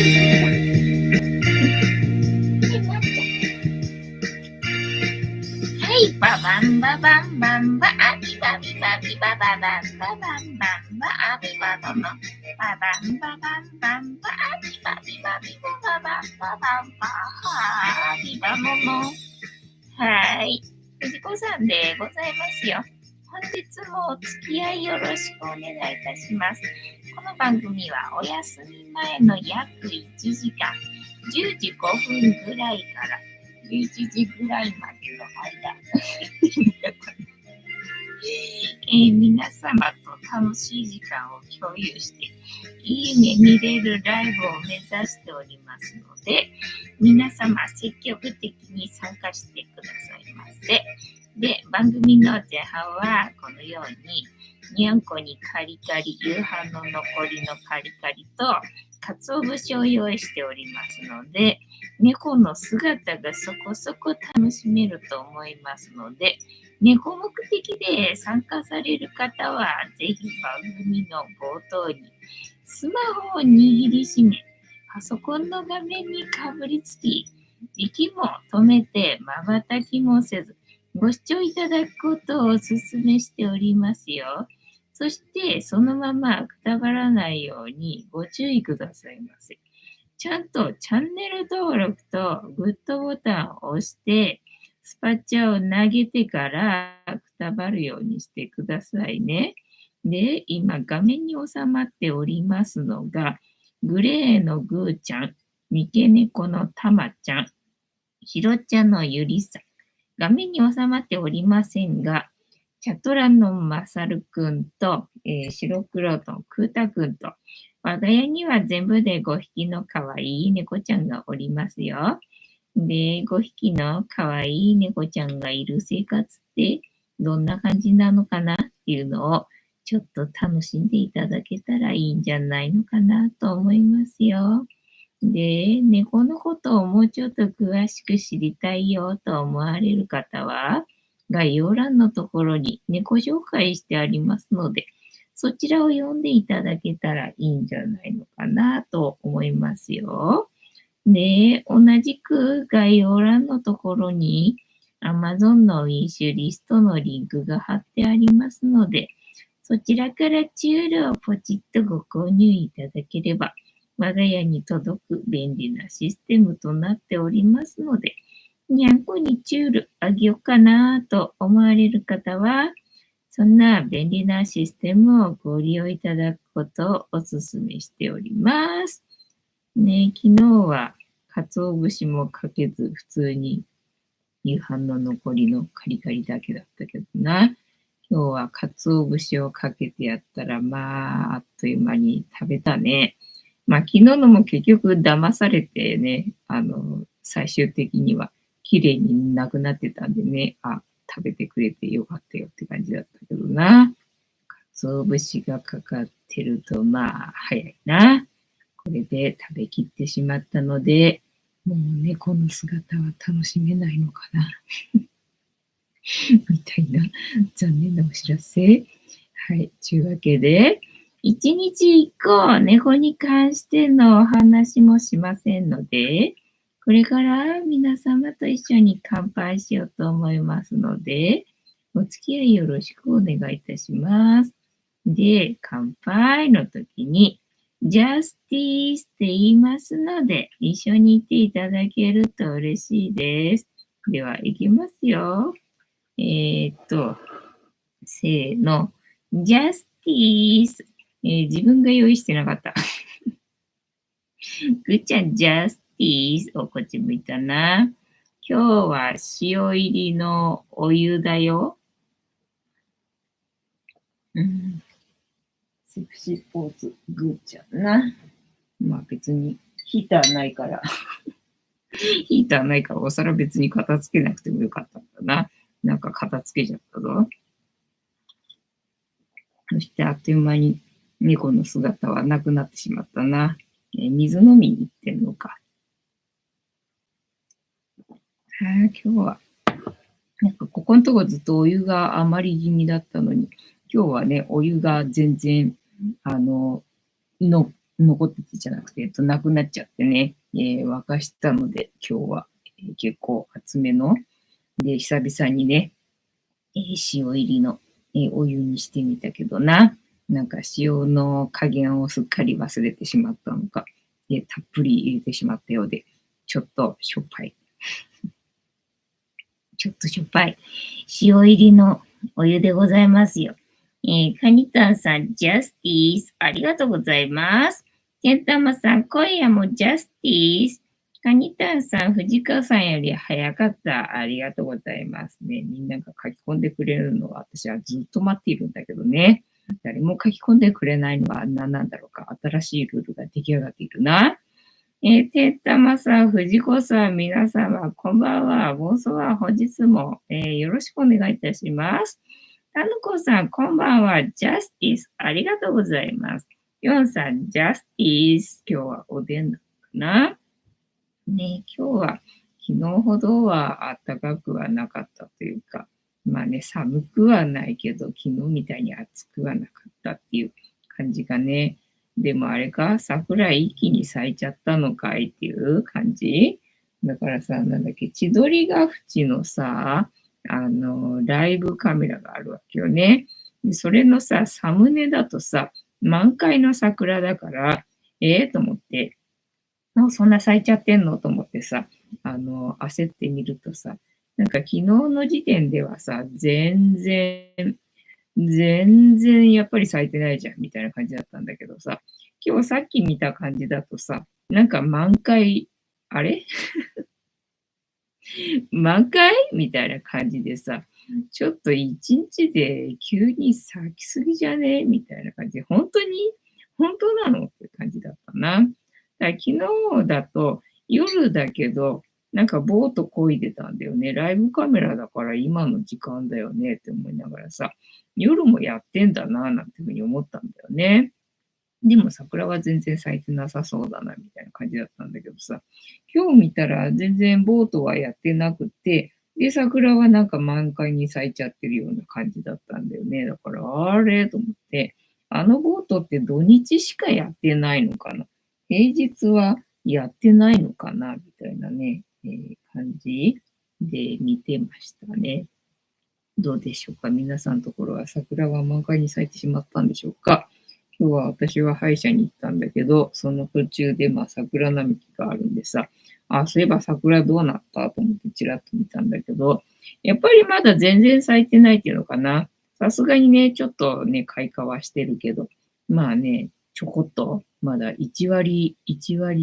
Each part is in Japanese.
ババンババンバンバアビバビバビバババンババンバンバアビババのババンババンバンバアビバビバビバババンババンバアビバモモ。はい、藤子さんでございますよ。本日もお付き合いよろしくお願いいたします。この番組はお休み前の約1時間、10時5分ぐらいから11時ぐらいまでの間皆様と楽しい時間を共有して、いいね見れるライブを目指しておりますので、皆様積極的に参加してくださいませ。で、番組の前半はこのように、にゃんこにカリカリ、夕飯の残りのカリカリと、鰹節を用意しておりますので、猫の姿がそこそこ楽しめると思いますので、猫目的で参加される方は、ぜひ番組の冒頭にスマホを握りしめ、パソコンの画面にかぶりつき、息も止めて瞬きもせず、ご視聴いただくことをお勧めしておりますよ。そして、そのままくたばらないようにご注意くださいませ。ちゃんとチャンネル登録とグッドボタンを押して、スパチャを投げてからくたばるようにしてくださいね。で、今画面に収まっておりますのが、グレーのグーちゃん、三毛猫のたまちゃん、ひろちゃんのゆりさん。画面に収まっておりませんが、チャトラのまさるくんと、白黒のくーたくんと、我が家には全部で5匹のかわいい猫ちゃんがおりますよ。で、5匹のかわいい猫ちゃんがいる生活ってどんな感じなのかなっていうのをちょっと楽しんでいただけたらいいんじゃないのかなと思いますよ。で、猫のことをもうちょっと詳しく知りたいよと思われる方は、概要欄のところに猫紹介してありますので、そちらを読んでいただけたらいいんじゃないのかなと思いますよ。で、同じく概要欄のところに Amazon のウィッシュリストのリンクが貼ってありますので、そちらからチュールをポチッとご購入いただければ、我が家に届く便利なシステムとなっておりますので、にゃんこにチュールあげようかなと思われる方は、そんな便利なシステムをご利用いただくことをお勧めしております。ね、昨日は鰹節もかけず普通に夕飯の残りのカリカリだけだったけどな。今日は鰹節をかけてやったら、まあ、あっという間に食べたね。まあ、昨日のも結局騙されてね、最終的には綺麗になくなってたんでね、食べてくれてよかったよって感じだったけどな。鰹節がかかってると、まあ、早いな。これで食べきってしまったので、もう猫の姿は楽しめないのかな。みたいな残念なお知らせ。はい。というわけで、一日一個猫に関してのお話もしませんので、これから皆様と一緒に乾杯しようと思いますので、お付き合いよろしくお願いいたします。で、乾杯の時に、ジャスティースって言いますので、一緒に言っていただけると嬉しいです。では、いきますよ。せーの。ジャスティース。自分が用意してなかった。ぐっちゃん、ジャスティース。こっち向いたな。今日は塩入りのお湯だよ。セクシーポーズ、ぐっちゃんな。まあ別にヒーターないから。ヒーターないからお皿別に片付けなくてもよかったんだな。なんか片付けちゃったぞ。そしてあっという間に猫の姿はなくなってしまったな。水飲みに行ってんのか。今日は、なんかここのとこずっとお湯が余り気味だったのに、今日はね、お湯が全然、残っててじゃなくて、なくなっちゃってね、沸かしたので、今日は、結構厚めの、で、久々にね、塩入りの、お湯にしてみたけどな。なんか塩の加減をすっかり忘れてしまったのか、たっぷり入れてしまったようで、ちょっとしょっぱい。ちょっとしょっぱい。塩入りのお湯でございますよ。カニタンさん、ジャスティース、ありがとうございます。ケンタマさん、今夜もジャスティース。カニタンさん、藤川さんより早かった。ありがとうございますね。みんなが書き込んでくれるのは私はずっと待っているんだけどね。誰も書き込んでくれないのは何なんだろうか。新しいルールが出来上がっているな。てったまさん、藤子さん、皆様、こんばんは。ボスは本日も、よろしくお願いいたします。タヌコさん、こんばんは。ジャスティス、ありがとうございます。ヨンさん、ジャスティス、今日はおでんなのかなね、今日は昨日ほどは暖かくはなかったというか、まあね、寒くはないけど、昨日みたいに暑くはなかったっていう感じがね。でもあれか、桜一気に咲いちゃったのかいっていう感じだからさ、なんだっけ、千鳥ヶ淵のさ、ライブカメラがあるわけよね。でそれのさ、サムネだとさ、満開の桜だから、と思って、そんな咲いちゃってんのと思ってさ、焦ってみるとさ、なんか昨日の時点ではさ、全然やっぱり咲いてないじゃん、みたいな感じだったんだけどさ、今日さっき見た感じだとさ、なんか満開、あれ満開みたいな感じでさ、ちょっと一日で急に咲きすぎじゃねみたいな感じで、本当なのって感じだったな。だから昨日だと夜だけど、なんかボート漕いでたんだよね。ライブカメラだから今の時間だよねって思いながらさ、夜もやってんだななんていうふうに思ったんだよね。でも桜は全然咲いてなさそうだなみたいな感じだったんだけどさ、今日見たら全然ボートはやってなくて、で、桜はなんか満開に咲いちゃってるような感じだったんだよね。だから、あれと思って、あのボートって土日しかやってないのかな、平日はやってないのかなみたいなね、感じで見てましたね。どうでしょうか、皆さんのところは桜は満開に咲いてしまったんでしょうか。今日は私は歯医者に行ったんだけど、その途中で桜並木があるんでさ、そういえば桜どうなったと思ってちらっと見たんだけど、やっぱりまだ全然咲いてないっていうのかな。さすがにね、ちょっとね、開花はしてるけど、まあね、ちょこっと、まだ1割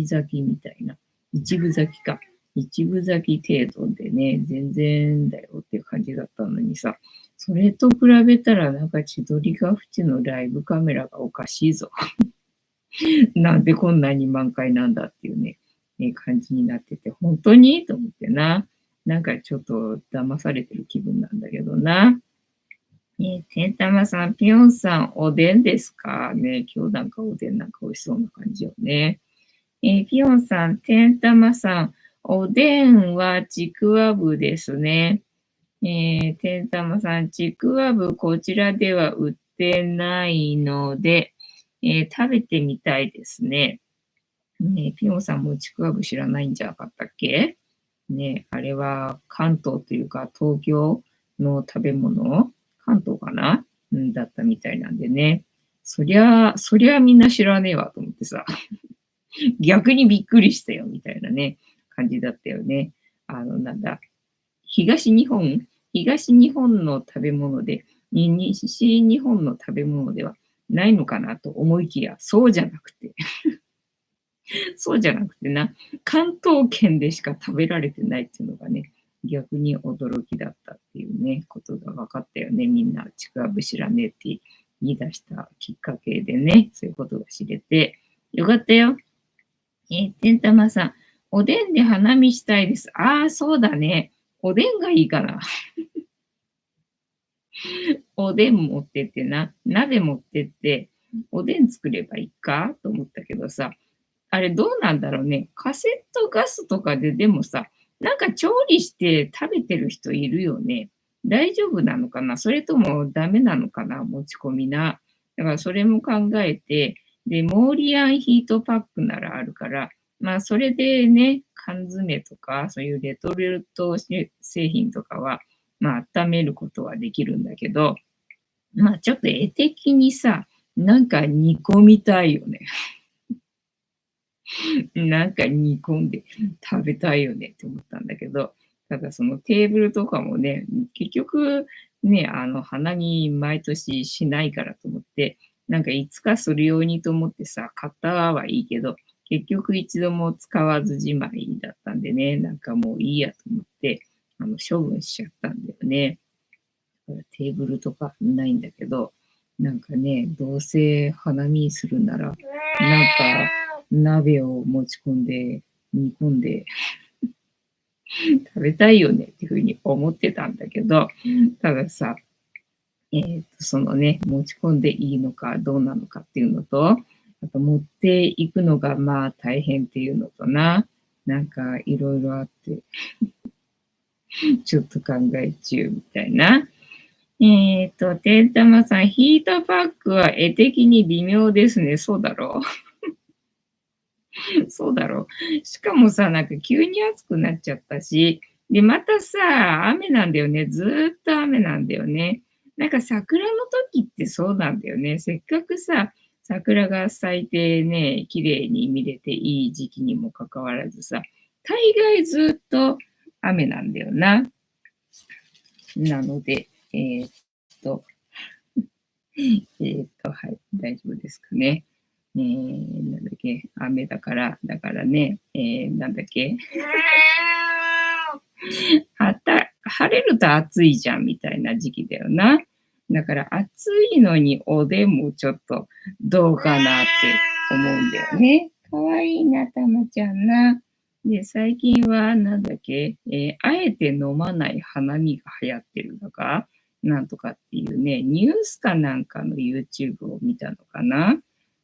咲きみたいな、一分咲きか。一分咲き程度でね、全然だよっていう感じだったのにさ、それと比べたらなんか千鳥ヶ淵のライブカメラがおかしいぞ。なんでこんなに満開なんだっていうね、感じになってて、本当にと思ってな。なんかちょっと騙されてる気分なんだけどな。てんたまさん、ぴよんさん、おでんですかね。今日なんかおでんなんか美味しそうな感じよね。ぴよんさん、てんたまさん、おでんはちくわぶですね。てんたまさん、ちくわぶこちらでは売ってないので、食べてみたいですね。ねピヨンさんもちくわぶ知らないんじゃなかったっけね、あれは関東というか東京の食べ物、関東かな、だったみたいなんでね。そりゃみんな知らねえわと思ってさ、逆にびっくりしたよみたいなね、感じだったよね。なんだ、東日本東日本の食べ物で、西日本の食べ物ではないのかなと思いきや、そうじゃなくてな、関東圏でしか食べられてないっていうのがね、逆に驚きだったっていうね、ことが分かったよね。みんなちくわぶ知らねえって言い出したきっかけでね、そういうことが知れて、よかったよ。てんたまさん、おでんで花見したいです。そうだね。おでんがいいかな。おでん持ってってな、鍋持ってって、おでん作ればいいかと思ったけどさ、あれどうなんだろうね。カセットガスとかででもさ、なんか調理して食べてる人いるよね。大丈夫なのかな、それともダメなのかな、持ち込みな。だからそれも考えて、で、モーリアンヒートパックならあるから、まあ、それでね、缶詰とか、そういうレトルト製品とかは、まあ、温めることはできるんだけど、まあ、ちょっと絵的にさ、なんか煮込みたいよね。なんか煮込んで食べたいよねって思ったんだけど、ただそのテーブルとかもね、結局ね、花見毎年しないからと思って、なんかいつかするようにと思ってさ、買ったはいいけど、結局一度も使わずじまいだったんでね、なんかもういいやと思って、処分しちゃったんだよね。だからテーブルとかないんだけど、なんかね、どうせ花見するなら、なんか鍋を持ち込んで、煮込んで食べたいよねっていうふうに思ってたんだけど、たださ、そのね、持ち込んでいいのかどうなのかっていうのと、あと持っていくのがまあ大変っていうのとな、なんかいろいろあって、ちょっと考え中みたいな。てんたまさん、ヒートパックは絵的に微妙ですね。そうだろうそうだろう。しかもさ、なんか急に暑くなっちゃったし、で、またさ、雨なんだよね。ずーっと雨なんだよね。なんか桜の時ってそうなんだよね。せっかくさ、桜が咲いてね、綺麗に見れていい時期にもかかわらずさ、大概ずっと雨なんだよな。なので、と、はい、大丈夫ですかね。なんだっけ、雨だから、だからね、なんだっけ、晴れると暑いじゃんみたいな時期だよな。だから暑いのにおでんもちょっとどうかなって思うんだよね。かわいいな、たまちゃんな。で、最近はなんだっけ、あえて飲まない花見が流行ってるのか、なんとかっていうね、ニュースかなんかの YouTube を見たのかな。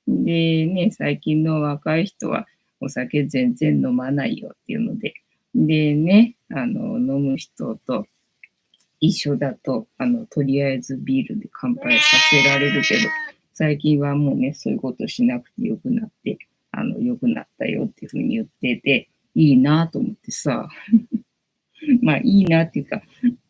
でね、最近の若い人はお酒全然飲まないよっていうので、でね、飲む人と一緒だと、とりあえずビールで乾杯させられるけど、最近はもうね、そういうことしなくてよくなって、良くなったよっていうふうに言ってて、いいなと思ってさ、まあいいなっていうか、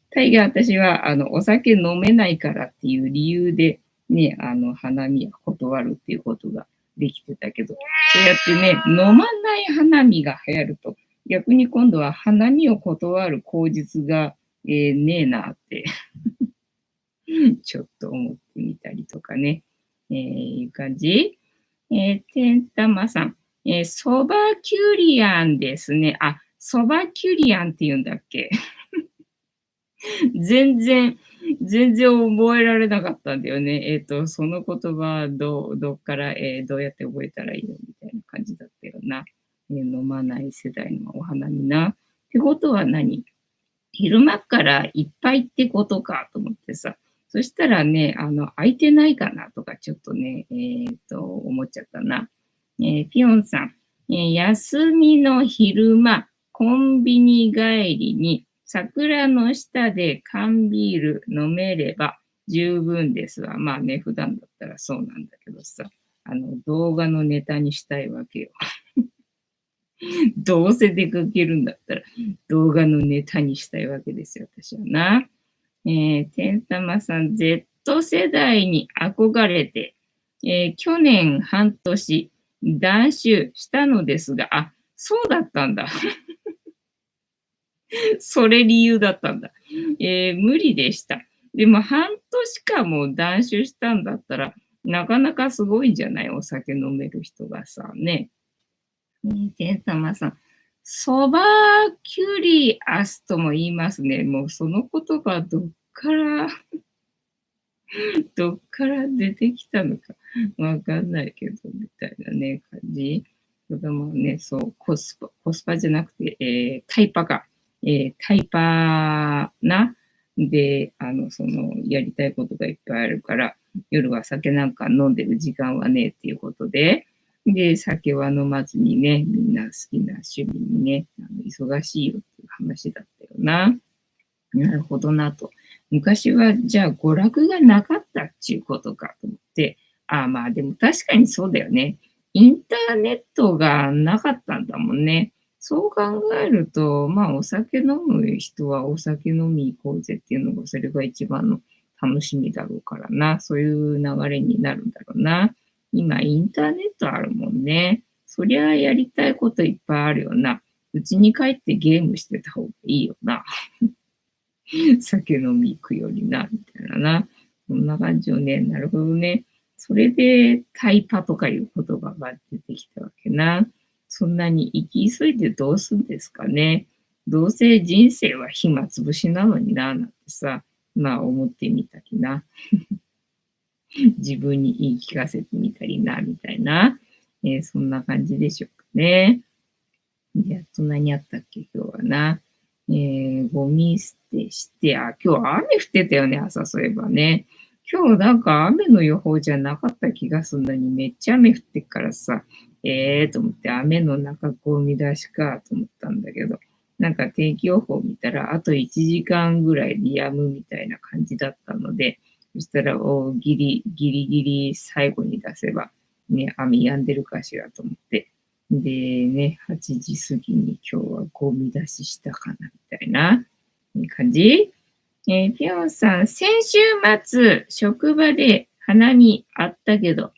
大概私は、お酒飲めないからっていう理由で、ね、花見は断るっていうことができてたけど、そうやってね、飲まない花見が流行ると、逆に今度は花見を断る口実が、ねえなってちょっと思ってみたりとかね、いう感じ。てんたまさん、そばキュリアンですね。あ、そばキュリアンって言うんだっけ全然、全然覚えられなかったんだよね。その言葉、どっから、どうやって覚えたらいいのみたいな感じだったよな。飲まない世代のお花見な。ってことは何昼間からいっぱいってことかと思ってさ。そしたらね、空いてないかなとかちょっとね、思っちゃったな。ピヨンさん、休みの昼間、コンビニ帰りに桜の下で缶ビール飲めれば十分ですわ。まあね、普段だったらそうなんだけどさ、動画のネタにしたいわけよ。どうせ出かけるんだったら動画のネタにしたいわけですよ、私はな。てんたまさん、Z 世代に憧れて、去年半年、断酒したのですが、あ、そうだったんだ。それ理由だったんだ。無理でした。でも半年間も断酒したんだったら、なかなかすごいんじゃないお酒飲める人がさ、ね。天様さん、ソバキュリアスとも言いますね。もうその言葉どっから出てきたのかわかんないけど、みたいなね、感じ。子供ね、そう、コスパじゃなくて、タイパか。タイパな。で、やりたいことがいっぱいあるから、夜は酒なんか飲んでる時間はね、っていうことで、で、酒は飲まずにね、みんな好きな趣味にね、忙しいよっていう話だったよな。なるほどなと。昔はじゃあ娯楽がなかったっていうことかと思って、まあでも確かにそうだよね。インターネットがなかったんだもんね。そう考えると、まあお酒飲む人はお酒飲み行こうぜっていうのが、それが一番の楽しみだろうからな。そういう流れになるんだろうな。今インターネットあるもんね。そりゃやりたいこといっぱいあるよな。うちに帰ってゲームしてた方がいいよな。酒飲み行くよりな、みたいなな。そんな感じよね。なるほどね。それでタイパとかいう言葉が出てきたわけな。そんなに生き急いでどうすんですかね。どうせ人生は暇つぶしなのにな、なんてさ、まあ思ってみたりな。自分に言い聞かせてみたりな、みたいな。そんな感じでしょうかね。で、あと何あったっけ、今日はな。ゴミ捨てして、今日雨降ってたよね、朝そういえばね。今日なんか雨の予報じゃなかった気がするのに、めっちゃ雨降ってっからさ、と思って雨の中ゴミ出しかと思ったんだけど、なんか天気予報見たら、あと1時間ぐらいで止むみたいな感じだったので、そしたら、ギリギリ最後に出せば、ね、雨止んでるかしらと思って、でね、8時過ぎに今日はゴミ出ししたかな、みたいな感じ。ぴょんさん、先週末、職場で花見あったけど、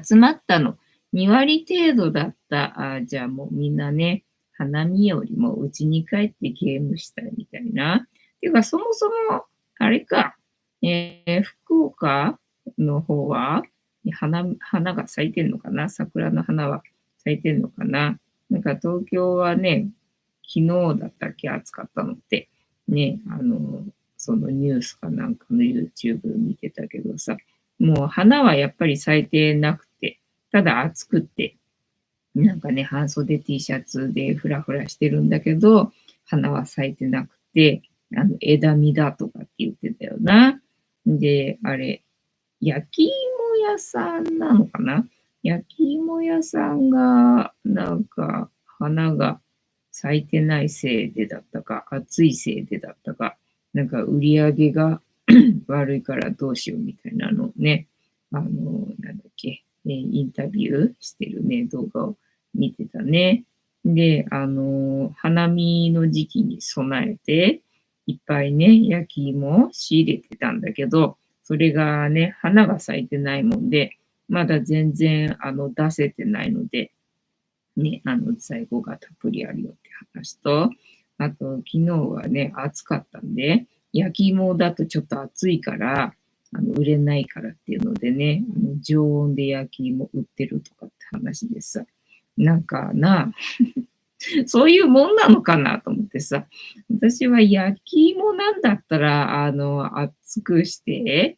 集まったの2割程度だった。じゃあもうみんなね、花見よりも家に帰ってゲームしたいみたいな。ていうか、そもそも、あれか、福岡の方は花が咲いてんのかな、桜の花は咲いてんのかな。なんか東京はね、昨日だったっけ暑かったのって、ね、そのニュースかなんかの YouTube 見てたけどさ、もう花はやっぱり咲いてなくて、ただ暑くって、なんかね、半袖 T シャツでフラフラしてるんだけど、花は咲いてなくて、枝見だとかって言ってたよな。で、あれ、焼き芋屋さんなのかな、焼き芋屋さんが、なんか、花が咲いてないせいでだったか、暑いせいでだったか、なんか売り上げが悪いからどうしようみたいなのをね、なんだっけ、インタビューしてるね、動画を見てたね。で、花見の時期に備えて、いっぱいね、焼き芋を仕入れてたんだけど、それがね、花が咲いてないもんで、まだ全然、出せてないので、ね、在庫がたっぷりあるよって話と、あと、昨日はね、暑かったんで、焼き芋だとちょっと暑いから、売れないからっていうのでね、常温で焼き芋売ってるとかって話でさ、なんかな、そういうもんなのかなと思ってさ、私は焼き芋なんだったら、熱くして、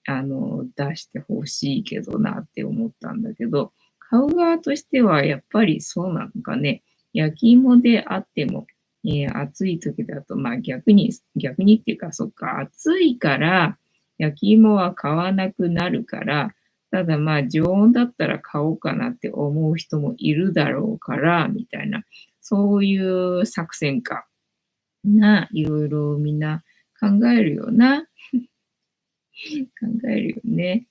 出してほしいけどなって思ったんだけど、買う側としてはやっぱりそうなのかね。焼き芋であっても、暑い時だと、まあ逆にっていうか、そっか、暑いから焼き芋は買わなくなるから、ただまあ常温だったら買おうかなって思う人もいるだろうから、みたいな、そういう作戦かいろいろみんな考えるよな。考えるよね。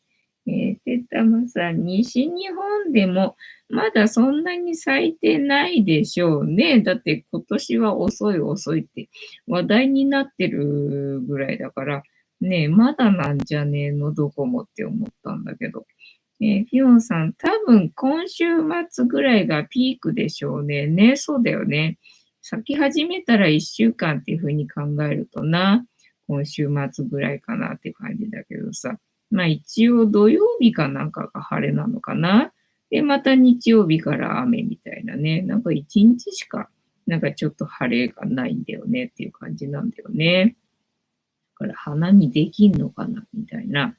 てたまさん、西日本でもまだそんなに咲いてないでしょうね。だって今年は遅い遅いって話題になってるぐらいだから、ね、まだなんじゃねえの、どこもって思ったんだけど。フィオンさん、多分今週末ぐらいがピークでしょうね。ね、そうだよね。咲き始めたら1週間っていうふうに考えるとな、今週末ぐらいかなって感じだけどさ。まあ一応土曜日かなんかが晴れなのかな。で、また日曜日から雨みたいなね。なんか一日しか、なんかちょっと晴れがないんだよねっていう感じなんだよね。だから花見できんのかなみたいな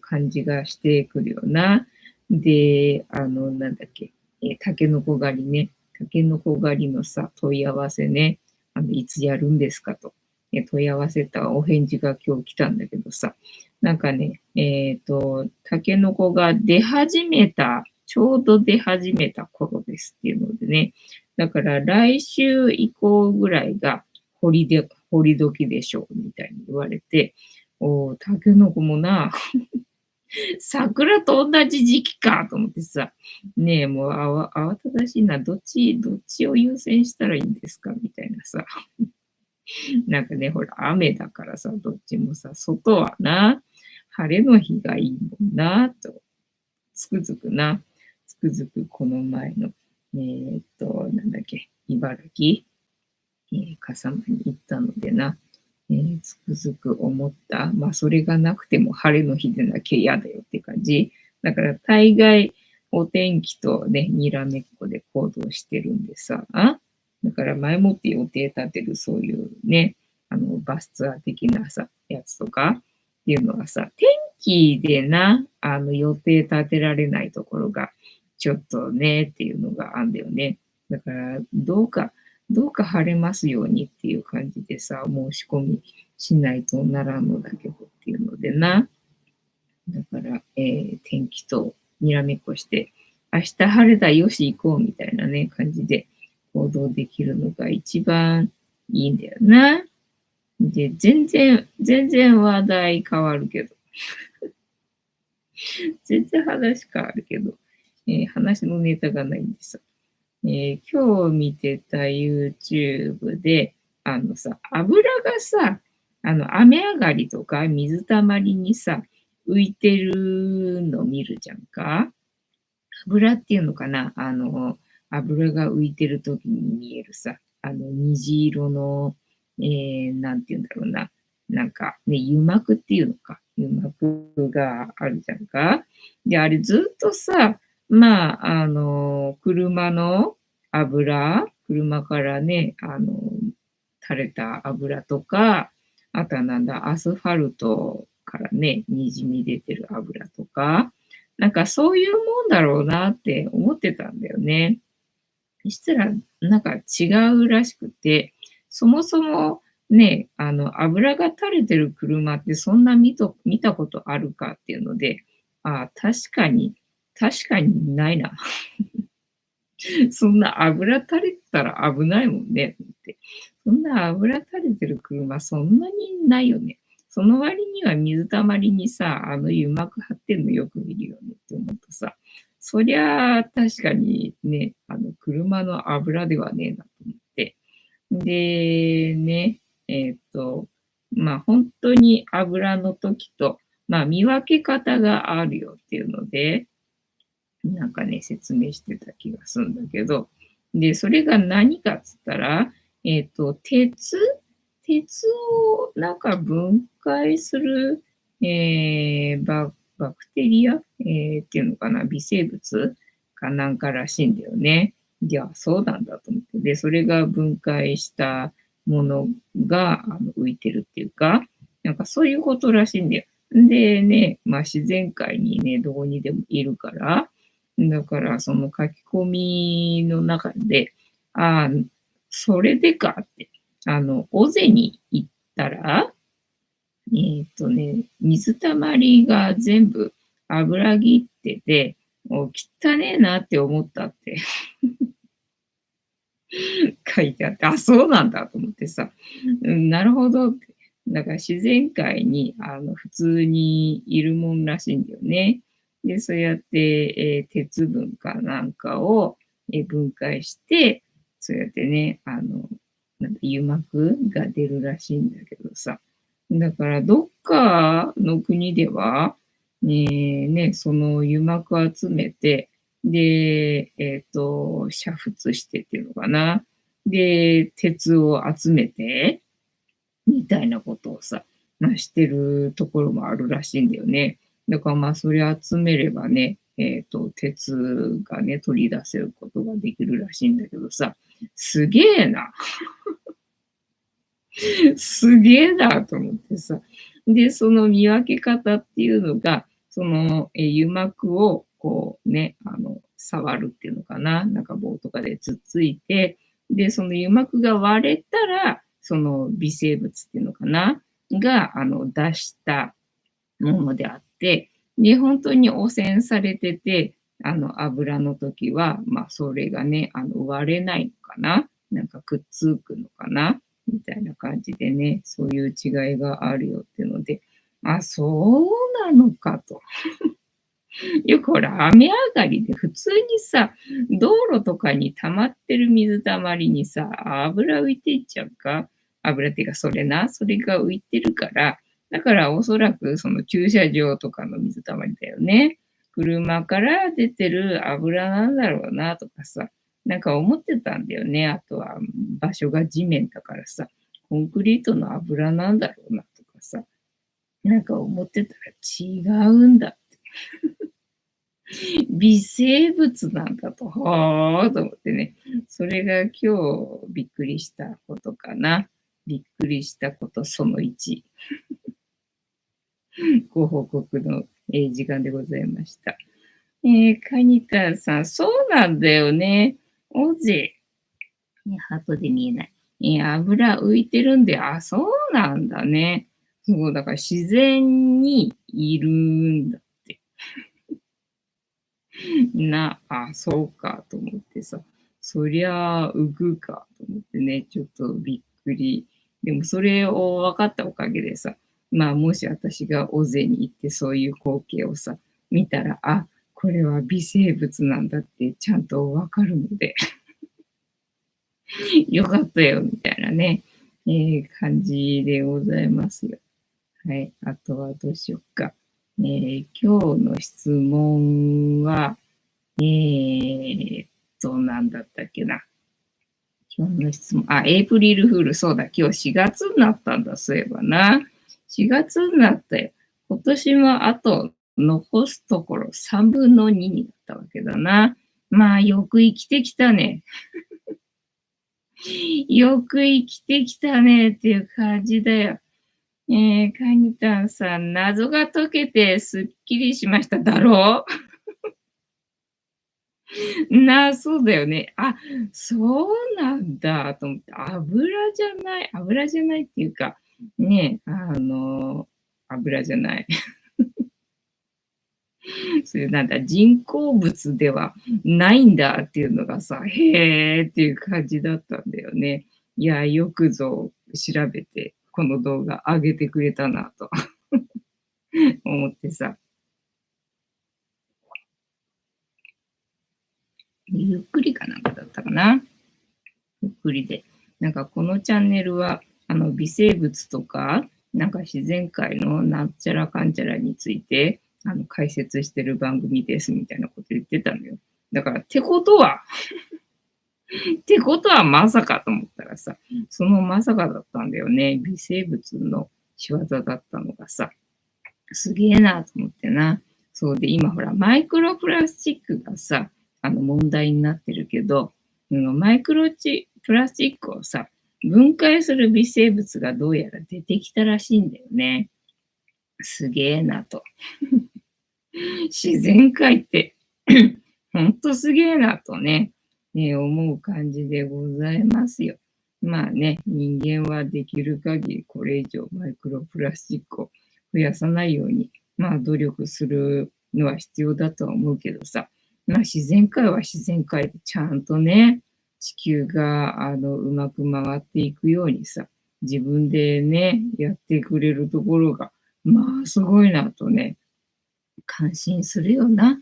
感じがしてくるよな。で、なんだっけ、タケノコ狩りね。タケノコ狩りのさ、問い合わせね。いつやるんですかと。問い合わせたお返事が今日来たんだけどさ、なんかね、タケノコが出始めた、ちょうど出始めた頃ですっていうのでね、だから来週以降ぐらいが掘り時でしょうみたいに言われて、タケノコもな、桜と同じ時期かと思ってさ、ねえ、もう慌ただしいな、どっちを優先したらいいんですかみたいなさ。なんかね、ほら、雨だからさ、どっちもさ、外はな、晴れの日がいいもんな、と、つくづくな、つくづくこの前の、なんだっけ、茨城、笠間に行ったのでな、つくづく思った。まあ、それがなくても晴れの日でなきゃ嫌だよって感じ。だから、大概、お天気とね、にらめっこで行動してるんでさ。だから、前もって予定立てる、そういうね、バスツアー的なさ、やつとかっていうのはさ、天気でな、予定立てられないところが、ちょっとね、っていうのがあんだよね。だから、どうか晴れますようにっていう感じでさ、申し込みしないとならんのだけどっていうのでな。だから、天気とにらめっこして、明日晴れだよし行こうみたいなね、感じで行動できるのが一番いいんだよな。で、全然話題変わるけど、全然話変わるけど、話のネタがないんでさ。今日見てた YouTube で、油がさ、雨上がりとか水たまりにさ、浮いてるの見るじゃんか。油っていうのかな、油が浮いてる時に見えるさ、虹色の、なんていうんだろうな、なんかね、油膜っていうのか、油膜があるじゃんか。で、あれずっとさ、まあ、車の車からね、垂れた油とか、あとはなんだ、アスファルトからね、滲み出てる油とか、なんかそういうもんだろうなって思ってたんだよね。そしたら、なんか違うらしくて、そもそもね、油が垂れてる車ってそんな見たことあるかっていうので、確かにないな。そんな油垂れてたら危ないもんね、って。そんな油垂れてる車そんなにないよね。その割には水たまりにさ、油膜張ってんのよく見るよねって思うとさ、そりゃあ確かにね、車の油ではねえなと思って。で、ね、まあ本当に油の時と、まあ見分け方があるよっていうので、なんかね、説明してた気がするんだけど、で、それが何かっつったら、鉄をなんか分解する、バクテリア、っていうのかな、微生物かなんからしいんだよね。いや、そうなんだと思って。で、それが分解したものが浮いてるっていうか、なんかそういうことらしいんだよ。でね、まあ自然界にね、どこにでもいるから、だから、その書き込みの中で、ああ、それでかって、尾瀬に行ったら、水たまりが全部油切ってて、もう汚ねえなって思ったって書いてあって、あ、そうなんだと思ってさ、うん、なるほどって。だから自然界に普通にいるもんらしいんだよね。で、そうやって、鉄分かなんかを、分解して、そうやってね、なんか油膜が出るらしいんだけどさ。だからどっかの国では、その油膜集めて、で、煮沸してっていうのかな。で、鉄を集めて、みたいなことをさ、まあ、してるところもあるらしいんだよね。だからまあ、それ集めればね、鉄がね、取り出せることができるらしいんだけどさ、すげえな。すげえなと思ってさ。で、その見分け方っていうのが、その、油膜をこうね、触るっていうのかな。なんか棒とかでつっついて、で、その油膜が割れたら、その微生物っていうのかなが、出したものであって、で、本当に汚染されてて、油の時は、まあ、それがね、割れないのかななんかくっつくのかなみたいな感じでね、そういう違いがあるよっていうので、あ、そうなのかと。よくほら、雨上がりで普通にさ、道路とかに溜まってる水たまりにさ、油浮いていっちゃうか。油っていうか、それが浮いてるから、だからおそらくその駐車場とかの水たまりだよね。車から出てる油なんだろうなとかさ、なんか思ってたんだよね。あとは場所が地面だからさ、コンクリートの油なんだろうなとかさ、なんか思ってたら違うんだ。微生物なんだと、はあと思ってね。それが今日びっくりしたことかな。びっくりしたことその1。ご報告の、時間でございました。カニタンさん、そうなんだよね。オゼ。ハートで見えない。油浮いてるんで、あ、そうなんだね。そう、だから自然にいるんだって。あ、そうかと思ってさ、そりゃあ浮くかと思ってね、ちょっとびっくり。でもそれを分かったおかげでさ、まあもし私が大勢に行ってそういう光景をさ、見たら、あ、これは微生物なんだってちゃんと分かるので、よかったよ、みたいなね、感じでございますよ。はい。あとはどうしようか。今日の質問は、なんだったっけな。今日の質問、エイプリルフール、そうだ、今日4月になったんだ、そういえばな。4月になったよ。今年もあと残すところ3分の2になったわけだな。まあ、よく生きてきたね。よく生きてきたねっていう感じだよ。カニタンさん、謎が解けてすっきりしましただろうそうだよね。あ、そうなんだと思って、油じゃないっていうか、ね、油じゃない。そういうなんだ、人工物ではないんだっていうのがさ、へーっていう感じだったんだよね。いや、よくぞ調べて、この動画上げてくれたなと思ってさ、ゆっくりかなんかだったかな。ゆっくりで。なんかこのチャンネルは、微生物とか、なんか自然界のなんちゃらかんちゃらについて、解説してる番組ですみたいなこと言ってたのよ。だから、ってことはまさかと思ったらさ、そのまさかだったんだよね。微生物の仕業だったのがさ、すげえなと思ってな。そうで、今ほら、マイクロプラスチックがさ、問題になってるけど、マイクロプラスチックをさ、分解する微生物がどうやら出てきたらしいんだよね。すげえなと。自然界ってほんとすげえなとね、思う感じでございますよ。まあね、人間はできる限りこれ以上マイクロプラスチックを増やさないように、まあ努力するのは必要だとは思うけどさ、まあ自然界は自然界でちゃんとね、地球がうまく回っていくようにさ、自分でね、やってくれるところが、まあすごいなとね、感心するよな。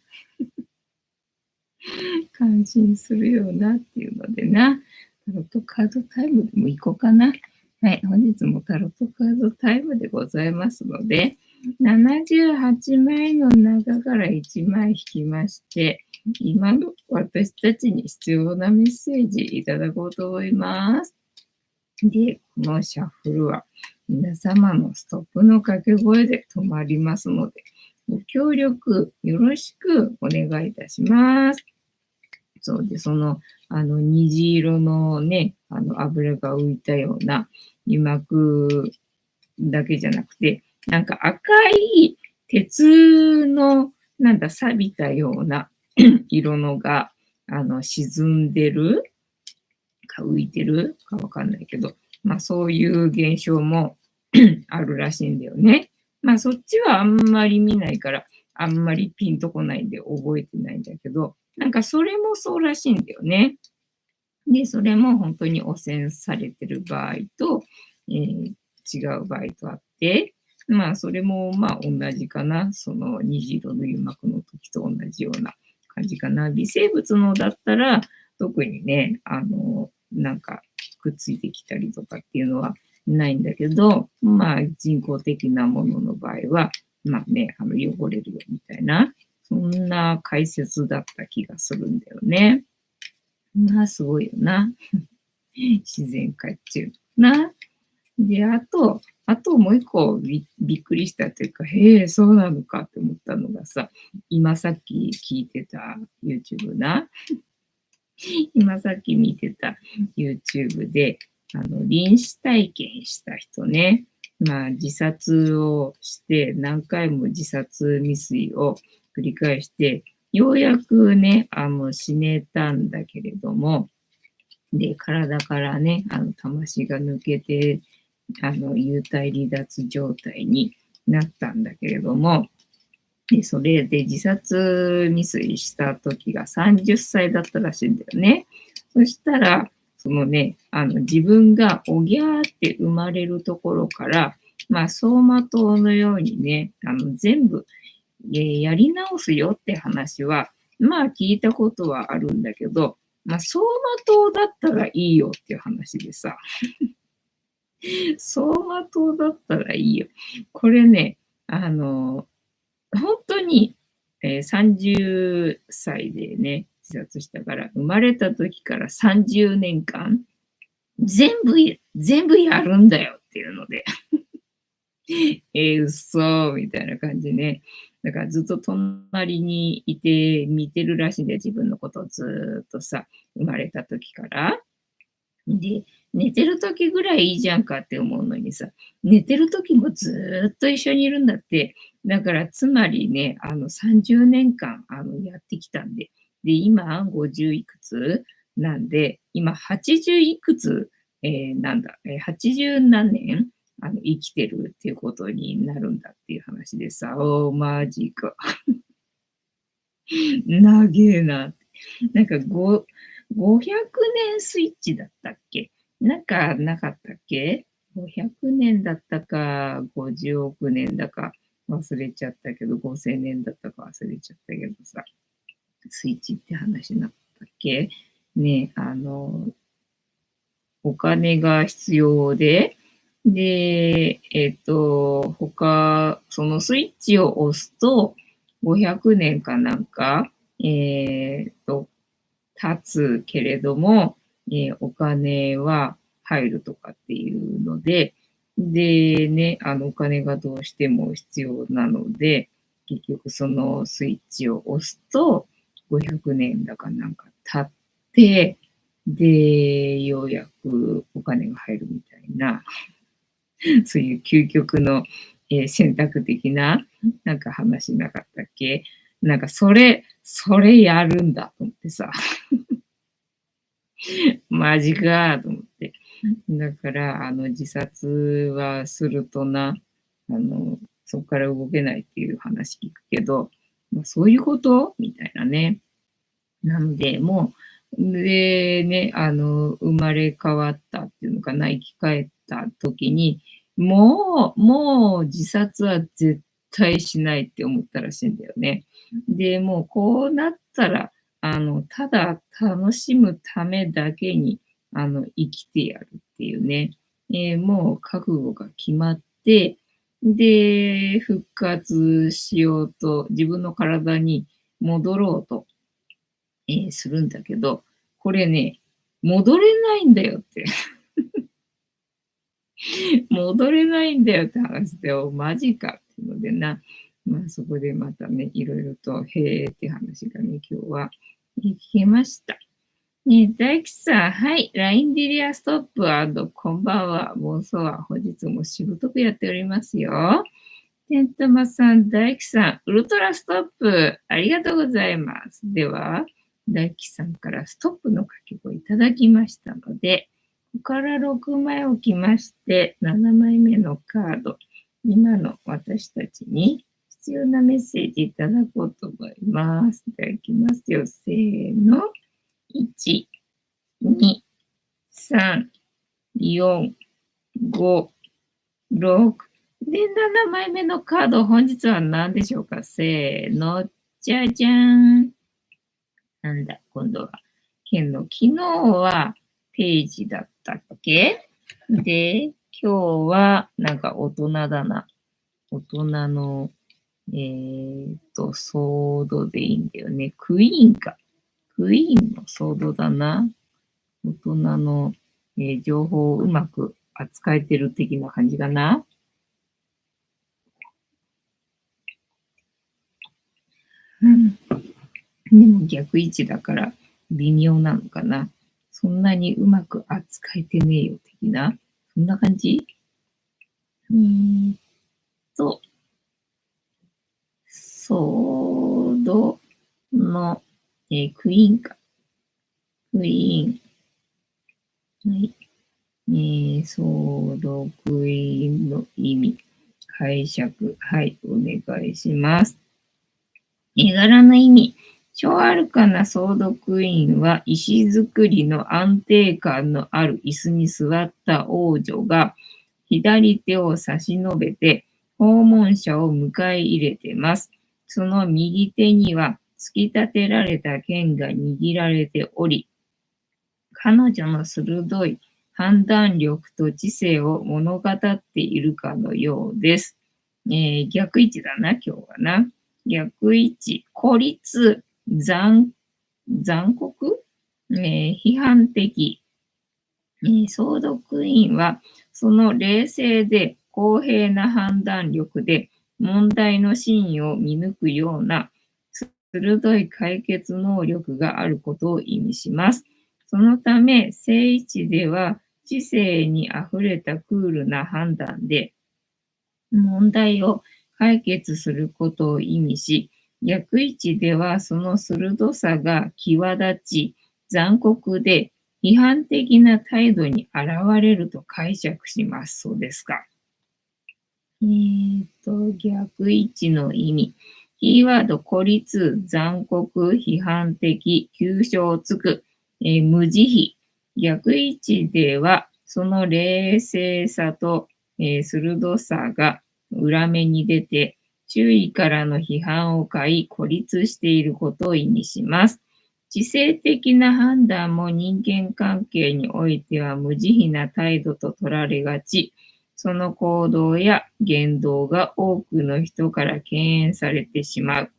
感心するよなっていうのでな、タロットカードタイムでも行こうかな。はい、本日もタロットカードタイムでございますので、78枚の中から1枚引きまして、今の私たちに必要なメッセージいただこうと思います。で、このシャッフルは皆様のストップの掛け声で止まりますので、ご協力よろしくお願いいたします。そうで、虹色のね、油が浮いたような油膜だけじゃなくて、なんか赤い鉄の、なんだ、錆びたような色のが、沈んでるか浮いてるかわかんないけど、まあそういう現象もあるらしいんだよね。まあそっちはあんまり見ないから、あんまりピンとこないんで覚えてないんだけど、なんかそれもそうらしいんだよね。で、それも本当に汚染されてる場合と、違う場合とあって、まあ、それもまあ同じかな。その虹色の油膜の時と同じような感じかな。微生物のだったら、特にね、なんかくっついてきたりとかっていうのはないんだけど、まあ人工的なものの場合は、まあね、汚れるよみたいな、そんな解説だった気がするんだよね。まあすごいよな。自然界っていうのな。で、あともう一個びっくりしたというか、へえ、そうなのかって思ったのがさ、今さっき聞いてた YouTube な。今さっき見てた YouTube で、臨死体験した人ね、まあ自殺をして何回も自殺未遂を繰り返して、ようやくね、死ねたんだけれども、で、体からね、魂が抜けて、幽体離脱状態になったんだけれども、でそれで自殺未遂した時が30歳だったらしいんだよね。そしたら、そのね、自分がおぎゃーって生まれるところから、まあ、走馬灯のようにね、全部、やり直すよって話は、まあ聞いたことはあるんだけど、まあ、走馬灯だったらいいよっていう話でさ、走馬灯だったらいいよ。これね、本当に、30歳でね、自殺したから、生まれた時から30年間、全部やるんだよっていうので、嘘みたいな感じね。だからずっと隣にいて見てるらしいんだよ、自分のことをずっとさ、生まれた時から。で、寝てる時ぐらいいいじゃんかって思うのにさ、寝てる時もずっと一緒にいるんだって。だから、つまりね、30年間、やってきたんで、で、今、50いくつなんで、今、80いくつ、なんだ、80何年、生きてるっていうことになるんだっていう話でさ、おー、マジか。長えな。なんか500年スイッチだったっけなんかなかったっけ ?500 年だったか、50億年だか忘れちゃったけど、5000年だったか忘れちゃったけどさ、スイッチって話なかったっけね、お金が必要で、で、そのスイッチを押すと、500年かなんか、経つけれども、お金は入るとかっていうので、でね、お金がどうしても必要なので、結局そのスイッチを押すと、500年だかなんか経って、で、ようやくお金が入るみたいな、そういう究極の、選択的な、なんか話なかったっけなんかそれやるんだと思ってさ。マジかと思って。だから、自殺はするとな、そこから動けないっていう話聞くけど、まあ、そういうことみたいなね。なので、もう、でね、生まれ変わったっていうのかな、生き返った時に、もう自殺は絶対しないって思ったらしいんだよね。で、もうこうなったら、ただ楽しむためだけに、生きてやるっていうね、もう覚悟が決まって、で、復活しようと、自分の体に戻ろうとするんだけど、これね、戻れないんだよって。戻れないんだよって話で、マジかっていうのでな、まあそこでまたね、いろいろと、へえって話がね、今日は聞けました。ね大吉さん、はい、LINE ディリアストップこんばんは。妄想は本日もしぶとくやっておりますよ。てんたまさん、大吉さん、ウルトラストップ、ありがとうございます。では、大吉さんからストップの掛け声いただきましたので、ここから6枚置きまして、7枚目のカード、今の私たちに必要なメッセージいただこうと思います。いただきますよ。せーの。1、2、3、4、5、6、で、7枚目のカード、本日は何でしょうか？せーの、じゃじゃーん。なんだ、今度は。昨日は定時だったっけ？で、今日はなんか大人だな。大人の、ソードでいいんだよね。クイーンか。クイーンのソードだな。大人の、情報をうまく扱えてる的な感じかな。うん。でも逆位置だから微妙なのかな。そんなにうまく扱えてねえよ的な。そんな感じ。と、ソードの、クイーンか。クイーン。はい。ソードクイーンの意味。解釈。はい。お願いします。絵柄の意味。小アルカなソードクイーンは石造りの安定感のある椅子に座った王女が左手を差し伸べて訪問者を迎え入れています。その右手には突き立てられた剣が握られており、彼女の鋭い判断力と知性を物語っているかのようです。逆位置だな、今日はな。逆位置、孤立、残酷、批判的、ソードクイーンは、その冷静で公平な判断力で問題の真意を見抜くような鋭い解決能力があることを意味します。そのため、正位置では知性にあふれたクールな判断で問題を解決することを意味し、逆位置ではその鋭さが際立ち、残酷で批判的な態度に現れると解釈します。そうですか。逆位置の意味。キーワード、孤立、残酷、批判的、急所をつく、無慈悲。逆位置では、その冷静さと、鋭さが裏目に出て、周囲からの批判を買い、孤立していることを意味します。知性的な判断も人間関係においては無慈悲な態度と取られがち。その行動や言動が多くの人から敬遠されてしまう。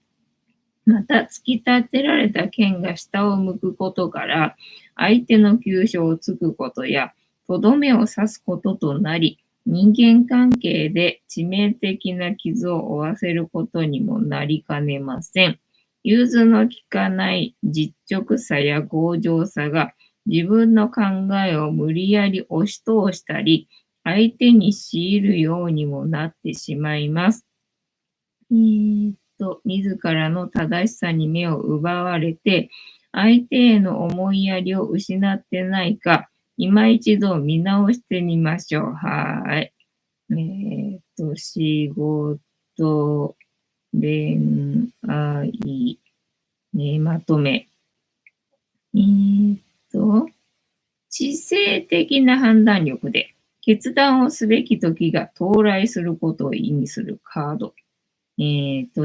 また、突き立てられた剣が下を向くことから、相手の急所をつくことや、とどめを刺すこととなり、人間関係で致命的な傷を負わせることにもなりかねません。融通の利かない実直さや強情さが自分の考えを無理やり押し通したり、相手に強いるようにもなってしまいます。自らの正しさに目を奪われて、相手への思いやりを失ってないか、今一度見直してみましょう。はい。仕事、恋愛、まとめ。知性的な判断力で決断をすべき時が到来することを意味するカード。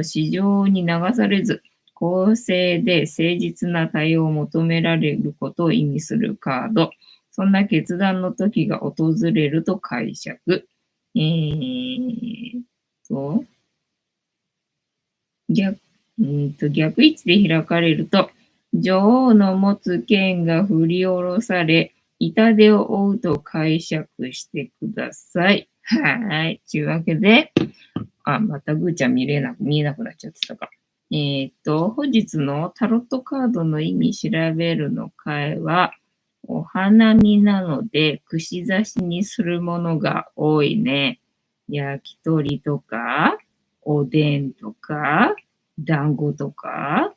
市場に流されず、公正で誠実な対応を求められることを意味するカード。そんな決断の時が訪れると解釈。えーと、逆逆位置で開かれると、女王の持つ剣が振り下ろされ、痛手を負うと解釈してください。はい。というわけで、またぐーちゃん見えなくなっちゃってたか。本日のタロットカードの意味調べるの会は、お花見なので、串刺しにするものが多いね。焼き鳥とか、おでんとか、団子とか、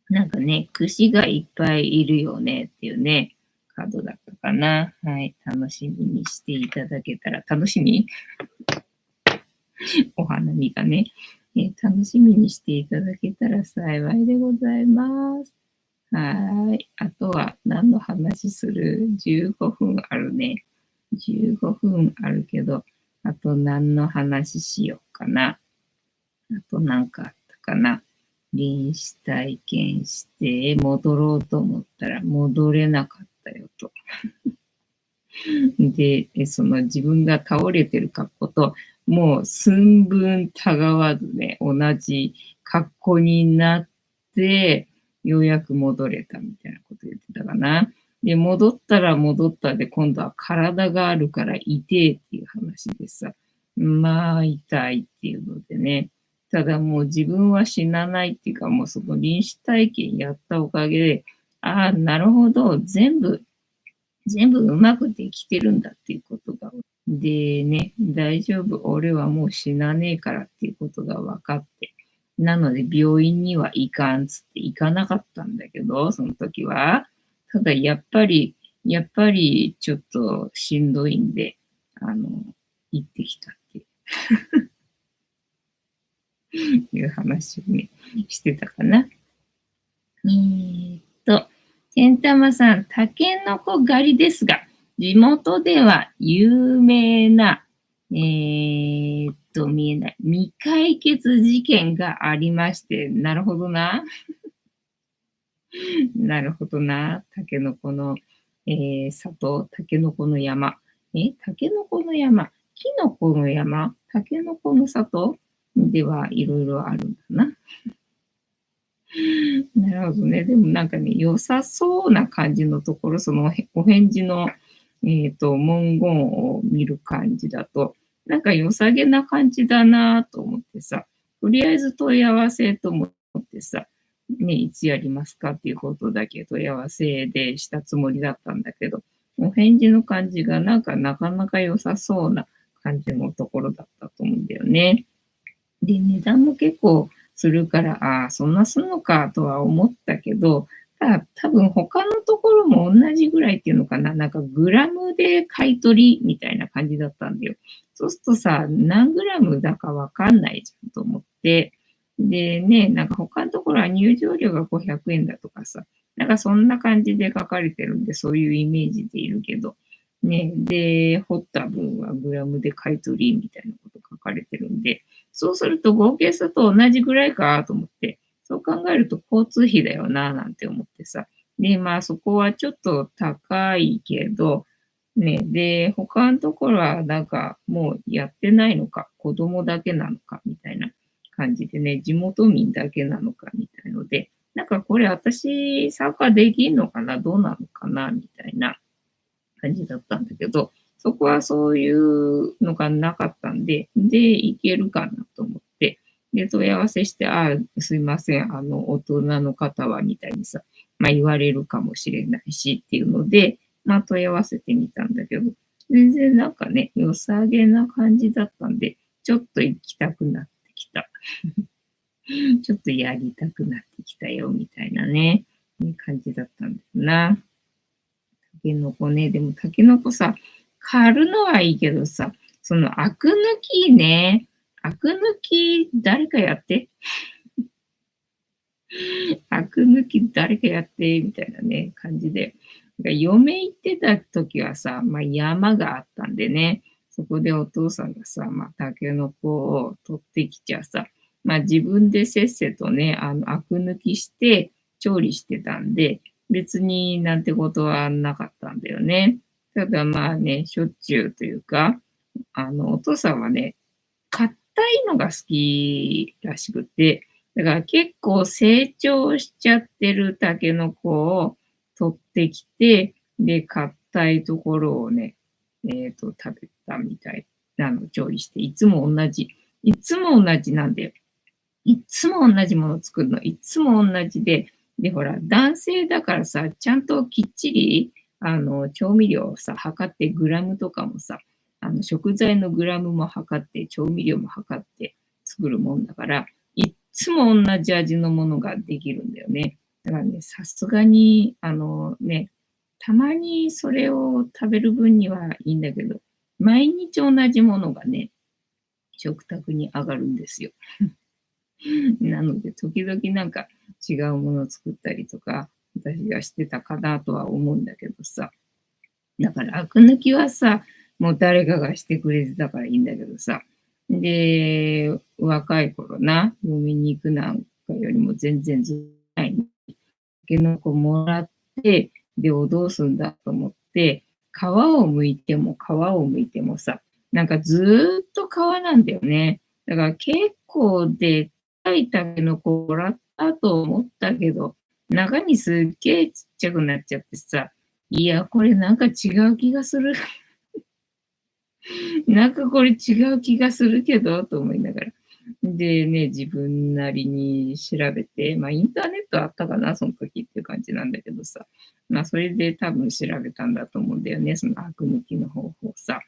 なんかね、串がいっぱいいるよねっていうね、カードだったかな。はい。楽しみにしていただけたら、楽しみお花見がね、楽しみにしていただけたら幸いでございます。はい。あとは何の話する？ 15 分あるね。15分あるけど、あと何の話しようかな。あと何かあったかな。臨死体験して戻ろうと思ったら戻れなかったよと。で、その自分が倒れてる格好と、もう寸分たがわずね、同じ格好になって、ようやく戻れたみたいなこと言ってたかな。で、戻ったら戻ったで、今度は体があるから痛えっていう話でさ、まあ痛いっていうのでね、ただもう自分は死なないっていうか、もうその臨死体験やったおかげで、ああ、なるほど、全部うまくできてるんだっていうことが。でね、大丈夫、俺はもう死なねえからっていうことが分かって。なので病院には行かんつって行かなかったんだけど、その時は。ただやっぱりちょっとしんどいんで、行ってきたっていう話をね、してたかな。けんたまさん、たけのこ狩りですが、地元では有名な、見えない、未解決事件がありまして、なるほどな。なるほどな。たけのこの、里、たけのこの山。たけのこの山、きのこの山、たけのこの里ではいろいろあるんだな。なるほどね。でもなんかね、良さそうな感じのところ、そのお返事の、文言を見る感じだと、なんか良さげな感じだなと思ってさ、とりあえず問い合わせと思ってさ、ね、いつやりますかっていうことだけ問い合わせでしたつもりだったんだけど、お返事の感じがなんかなかなか良さそうな感じのところだったと思うんだよね。で、値段も結構するから、ああ、そんなすんのかとは思ったけど、ただ多分他のところも同じぐらいっていうのかな、なんかグラムで買い取りみたいな感じだったんだよ。そうするとさ、何グラムだかわかんないじゃんと思って。でね、なんか他のところは入場料が500円だとかさ、なんかそんな感じで書かれてるんで、そういうイメージでいるけど、ね、で、掘った分はグラムで買い取りみたいなこと書かれてるんで、そうすると合計すると同じぐらいかと思って、そう考えると交通費だよななんて思ってさ。で、まあそこはちょっと高いけど、ね、で、他のところはなんかもうやってないのか、子供だけなのかみたいな感じでね、地元民だけなのかみたいので、なんかこれ私参加できんのかな、どうなのかなみたいな感じだったんだけど、そこはそういうのがなかったんで、で、いけるかなと思って、で、問い合わせして、ああ、すいません、大人の方は、みたいにさ、まあ言われるかもしれないしっていうので、まあ問い合わせてみたんだけど、全然なんかね、良さげな感じだったんで、ちょっと行きたくなってきた。ちょっとやりたくなってきたよ、みたいなね、感じだったんだよな。タケノコね。でもタケノコさ、刈るのはいいけどさ、そのアク抜きね。アク抜き誰かやって。アク抜き誰かやって、みたいなね、感じで。嫁行ってた時はさ、まあ山があったんでね、そこでお父さんがさ、まあタケノコを取ってきちゃさ、まあ自分でせっせとね、アク抜きして調理してたんで、別になんてことはなかったんだよね。ただまあね、しょっちゅうというか、お父さんはね、硬いのが好きらしくて、だから結構成長しちゃってるタケノコを取ってきて、で、硬いところをね、食べたみたいなのを調理して、いつも同じなんだよ。いつも同じもの作るの。いつも同じで、で、ほら、男性だからさ、ちゃんときっちり、調味料をさ、測って、グラムとかもさ、食材のグラムも測って、調味料も測って作るもんだから、いっつも同じ味のものができるんだよね。だからね、さすがに、たまにそれを食べる分にはいいんだけど、毎日同じものがね、食卓に上がるんですよ。なので、時々なんか違うものを作ったりとか、私がしてたかなとは思うんだけどさ。だから、アク抜きはさ、もう誰かがしてくれてたからいいんだけどさ。で、若い頃な、嫁に行くなんかよりも全然ずっと前に、タケノコもらって、で、どうすんだと思って、皮を剥いても皮を剥いてもさ、なんかずーっと皮なんだよね。だから結構でっかいタケノコもらったと思ったけど、中身すっげえちっちゃくなっちゃってさ、いや、これなんか違う気がする。なんかこれ違う気がするけど、と思いながら。でね、自分なりに調べて、まあインターネットあったかな、その時っていう感じなんだけどさ。まあそれで多分調べたんだと思うんだよね、そのアク抜きの方法さ。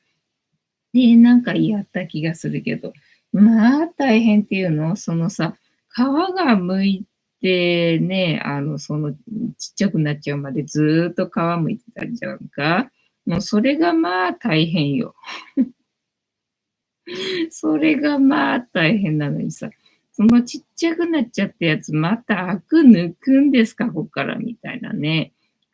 で、なんかやった気がするけど、まあ大変っていうの、そのさ、皮が剥いてね、そのちっちゃくなっちゃうまでずーっと皮剥いてたじゃんか。もうそれがまあ大変よ。それがまあ大変なのにさ、そのちっちゃくなっちゃったやつ、またアク抜くんですか、こっからみたいなね、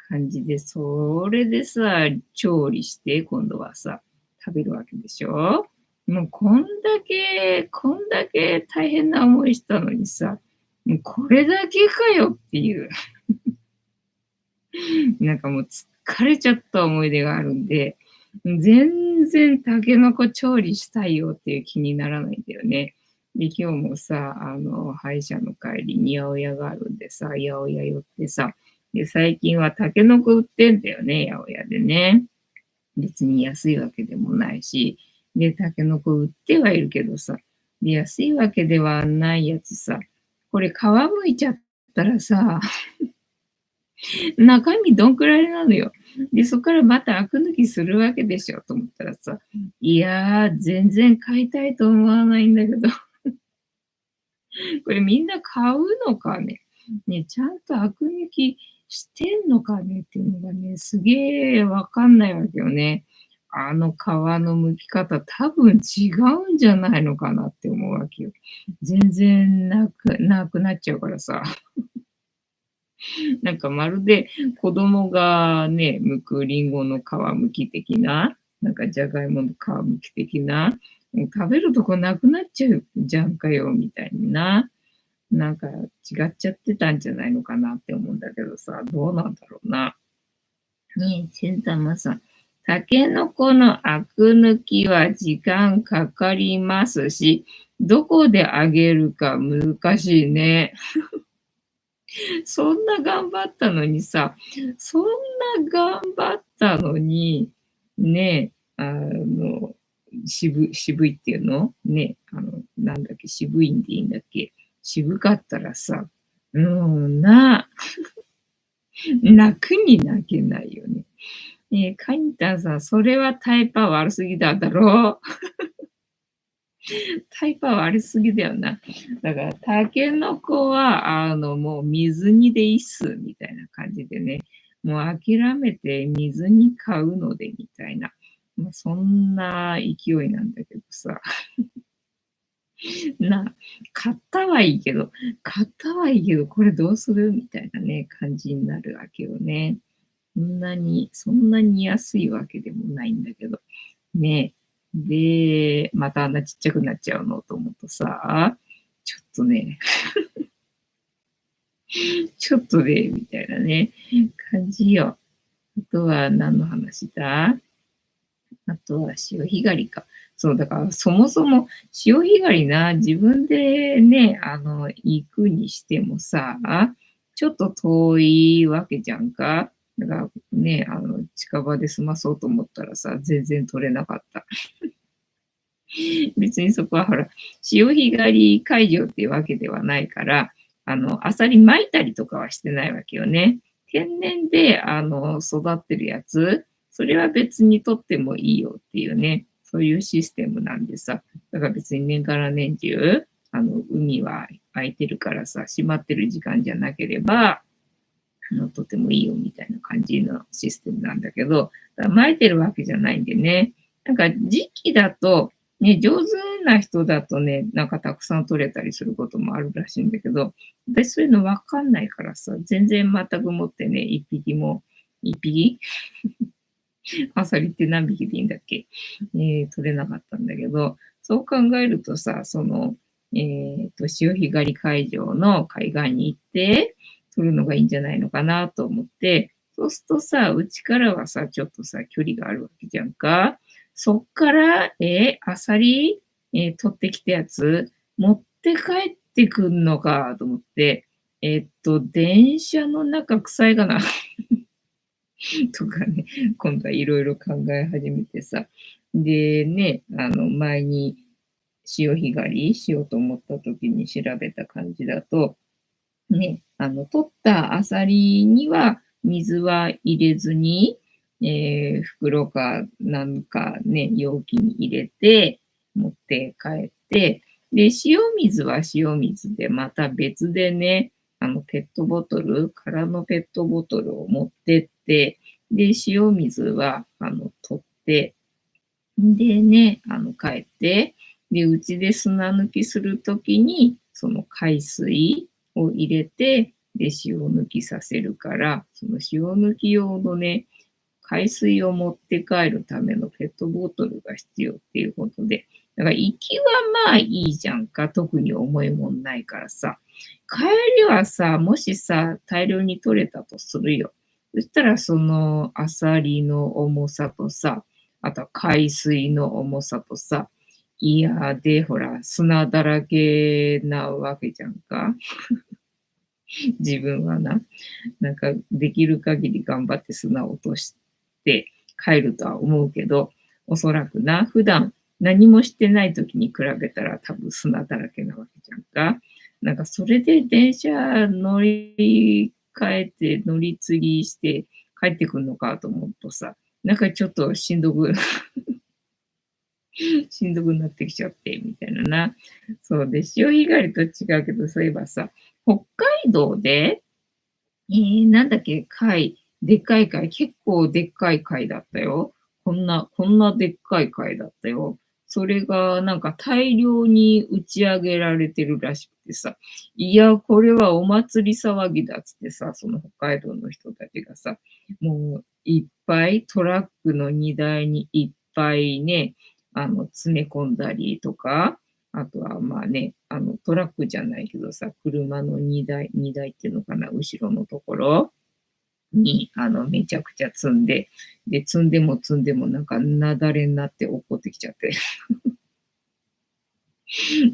感じで、それでさ、調理して、今度はさ、食べるわけでしょ。もうこんだけ大変な思いしたのにさ、もうこれだけかよっていう、なんかもう疲れちゃった思い出があるんで、全然タケノコ調理したいよっていう気にならないんだよね。で、今日もさ、歯医者の帰りに八百屋があるんでさ、八百屋寄ってさ、で、最近はタケノコ売ってんだよね、八百屋でね。別に安いわけでもないし、で、タケノコ売ってはいるけどさ、で、安いわけではないやつさ、これ皮むいちゃったらさ、中身どんくらいなのよ。で、そこからまたアク抜きするわけでしょと思ったらさ、いやー、全然買いたいと思わないんだけど、これみんな買うのかね。ね、ちゃんとアク抜きしてんのかねっていうのがね、すげーわかんないわけよね。あの皮の剥き方、多分違うんじゃないのかなって思うわけよ。全然なくなっちゃうからさ。なんかまるで子供がね、剥くリンゴの皮剥き的な、なんかじゃがいもの皮剥き的な、もう食べるとこなくなっちゃうじゃんかよ、みたいにな。なんか違っちゃってたんじゃないのかなって思うんだけどさ、どうなんだろうな。ねえ、センタマさん。タケノコのアク抜きは時間かかりますし、どこであげるか難しいね。そんな頑張ったのにさ、そんな頑張ったのに、ね、渋いっていうのね、なんだっけ、渋いんでいいんだっけ。渋かったらさ、泣くに泣けないよね。カニタさん、それはタイパ悪すぎだろう。タイパ悪すぎだよな。だから、タケノコは、もう水煮でいいっす、みたいな感じでね。もう諦めて水に買うので、みたいな。まあ、そんな勢いなんだけどさ。買ったはいいけど、これどうするみたいなね、感じになるわけよね。そんなに安いわけでもないんだけど。ね。で、またあんなちっちゃくなっちゃうのと思うとさ、ちょっとね、みたいなね、感じよ。あとは何の話だ。あとは潮干狩りか。そう、だからそもそも潮干狩りな、自分でね、行くにしてもさ、ちょっと遠いわけじゃんか。だからね、近場で済まそうと思ったらさ、全然取れなかった。別にそこはほら、潮干狩り会場っていうわけではないから、アサリ巻いたりとかはしてないわけよね。天然で、育ってるやつ、それは別に取ってもいいよっていうね、そういうシステムなんでさ、だから別に年がら年中、海は空いてるからさ、閉まってる時間じゃなければ、とてもいいよみたいな感じのシステムなんだけど、だから巻いてるわけじゃないんでね、なんか時期だと、ね、上手な人だとね、なんかたくさん取れたりすることもあるらしいんだけど、私そういうのわかんないからさ、全然全くもってね、一匹アサリって何匹でいいんだっけ？取れなかったんだけど、そう考えるとさ、潮干狩り会場の海岸に行って取るのがいいんじゃないのかなと思って、そうするとさ、うちからはさ、ちょっとさ、距離があるわけじゃんか。そっから、アサリ、取ってきたやつ、持って帰ってくんのかと思って、電車の中臭いかなとかね、今度はいろいろ考え始めてさ。でね、前に潮干狩りしようと思った時に調べた感じだと、ね、取ったアサリには水は入れずに、袋かなんかね、容器に入れて持って帰って、で、塩水は塩水でまた別でね、ペットボトル、空のペットボトルを持ってって、で、塩水は、取って、でね、帰って、で、うちで砂抜きするときに、その海水を入れて、で、塩抜きさせるから、その塩抜き用のね、海水を持って帰るためのペットボトルが必要っていうことで、だから行きはまあいいじゃんか、特に重いもんないからさ。帰りはさ、もしさ、大量に取れたとするよ。そしたらそのアサリの重さとさ、あとは海水の重さとさ、いやで、ほら、砂だらけなわけじゃんか。自分はな。なんかできる限り頑張って砂を落として帰るとは思うけど、おそらくな、普段何もしてない時に比べたら多分砂だらけなわけじゃんか。なんかそれで電車乗り換えて乗り継ぎして帰ってくんのかと思うとさ、なんかちょっとしんどくなってきちゃって、みたいなな。そうで、潮干狩りと違うけど、そういえばさ、北海道で、なんだっけ、貝、でっかい貝、結構でっかい貝だったよ。こんなでっかい貝だったよ。それがなんか大量に打ち上げられてるらしくてさ、いや、これはお祭り騒ぎだっつってさ、その北海道の人たちがさ、もういっぱいトラックの荷台にいっぱいね、詰め込んだりとか、あとはまあね、トラックじゃないけどさ、車の荷台っていうのかな、後ろのところに、めちゃくちゃ積んで、で、積んでもなんか雪崩になって落っこってきちゃって、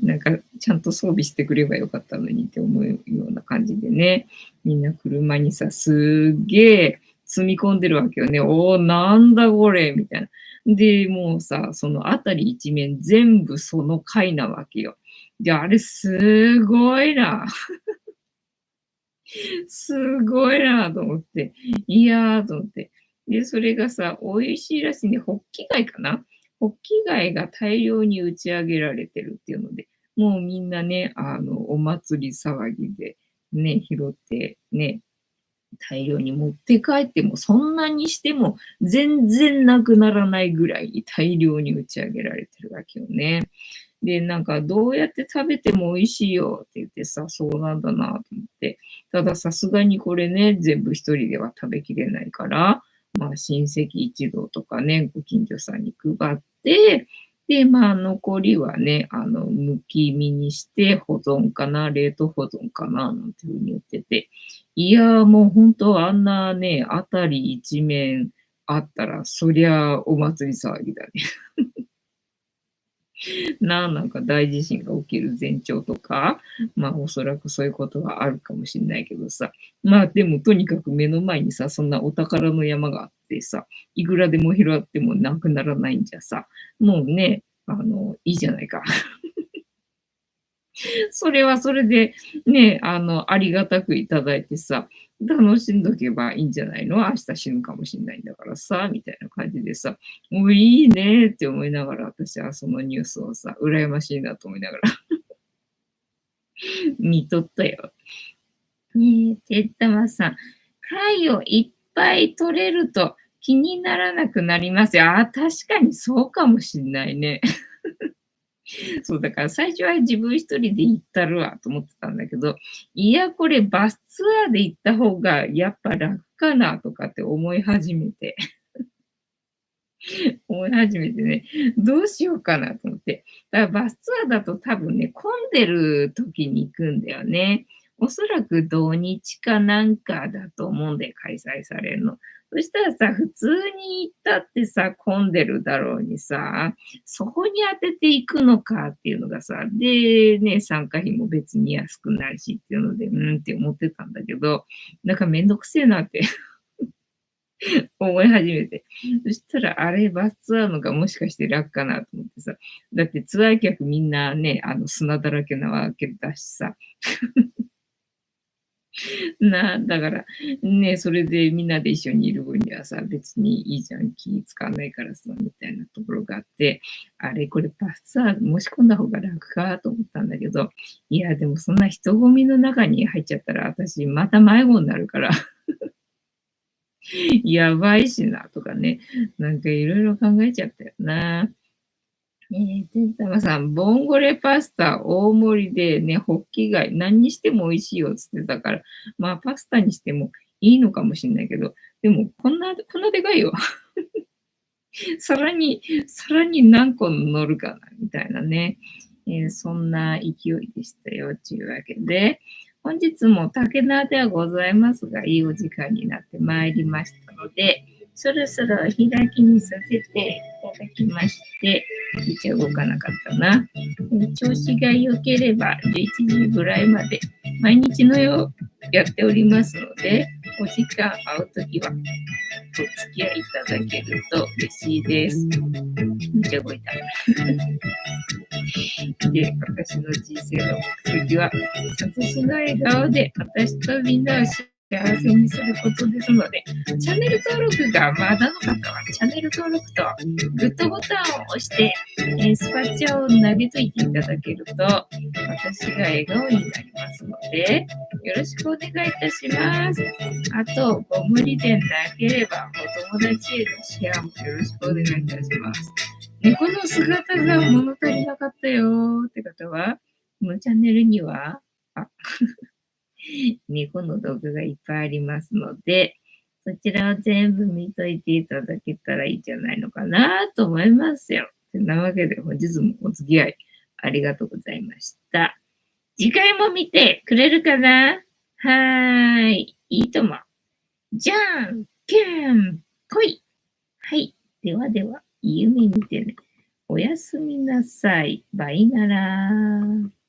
なんかちゃんと装備してくればよかったのにって思うような感じでね、みんな車にさ、すっげえ積み込んでるわけよね。おお、なんだこれみたいな。で、もうさ、その辺り一面全部その貝なわけよ。で、あれすごいな。すごいなと思って。いやと思って。で、それがさ、美味しいらしいね。ホッキ貝かな？ホッキ貝が大量に打ち上げられてるっていうので、もうみんなね、お祭り騒ぎでね、拾ってね、大量に持って帰っても、そんなにしても全然なくならないぐらい大量に打ち上げられてるわけよね。で、なんかどうやって食べても美味しいよって言ってさ、そうなんだなと思って。たださすがにこれね、全部一人では食べきれないから、まあ親戚一同とかね、ご近所さんに配って、で、まあ残りはね、むき身にして保存かな、冷凍保存かな、なんていうふうに言ってて。いやーもう本当あんなね、あたり一面あったら、そりゃお祭り騒ぎだね。なんか大地震が起きる前兆とか、まあおそらくそういうことはあるかもしんないけどさ。まあでもとにかく目の前にさ、そんなお宝の山があってさ、いくらでも拾ってもなくならないんじゃさ、もうね、いいじゃないか。それはそれで、ね、ありがたくいただいてさ、楽しんどけばいいんじゃないの？明日死ぬかもしんないんだからさ、みたいな感じでさ、もういいねって思いながら、私はそのニュースをさ、羨ましいなと思いながら見とったよ。ねえ、てったまさん、貝をいっぱい取れると気にならなくなりますよ。ああ、確かにそうかもしんないね。そう、だから最初は自分一人で行ったるわと思ってたんだけど、いや、これバスツアーで行った方がやっぱ楽かなとかって思い始めて。思い始めてね、どうしようかなと思って。だからバスツアーだと多分ね、混んでる時に行くんだよね。おそらく土日かなんかだと思うんで開催されるの。そしたらさ、普通に行ったってさ、混んでるだろうにさ、そこに当てていくのかっていうのがさ、で、ね、参加費も別に安くないしっていうので、って思ってたんだけど、なんかめんどくせえなって思い始めて。そしたら、あれ、バスツアーのがもしかして楽かなと思ってさ。だってツアー客みんなね、砂だらけなわけだしさ。だから、ね、それでみんなで一緒にいる分にはさ、別にいいじゃん、気使わないからさ、みたいなところがあって、あれ、これバスツアー申し込んだ方が楽かと思ったんだけど、いや、でもそんな人混みの中に入っちゃったら、私また迷子になるから、やばいしなとかね、なんかいろいろ考えちゃったよな。てんたまさん、ボンゴレパスタ大盛りでね、ホッキ貝、何にしても美味しいよっつってたから、まあパスタにしてもいいのかもしんないけど、でもこんなでかいよ。さらに何個乗るかな、みたいなね。そんな勢いでしたよ、というわけで、本日も竹縄ではございますが、いいお時間になってまいりましたので、そろそろ開きにさせていただきまして、一応動かなかったな。調子が良ければ11時ぐらいまで毎日のようやっておりますので、お時間合うときはお付き合いいただけると嬉しいです。めっちゃ動いた。で、私の人生の目的は、私の笑顔で私とみんなを幸せにすることですので、チャンネル登録がまだの方は、チャンネル登録とグッドボタンを押して、スパチャを投げといていただけると、私が笑顔になりますので、よろしくお願いいたします。あと、ご無理でなければ、お友達へのシェアもよろしくお願いいたします。猫の姿が物足りなかったよーって方は、このチャンネルには、あ、猫の動画がいっぱいありますので、そちらを全部見といていただけたらいいんじゃないのかなと思いますよ。てなわけで本日もお付き合いありがとうございました。次回も見てくれるかな？はーい。いいとも。じゃんけんぽい。はい。ではでは、夢見てね。おやすみなさい。バイなら。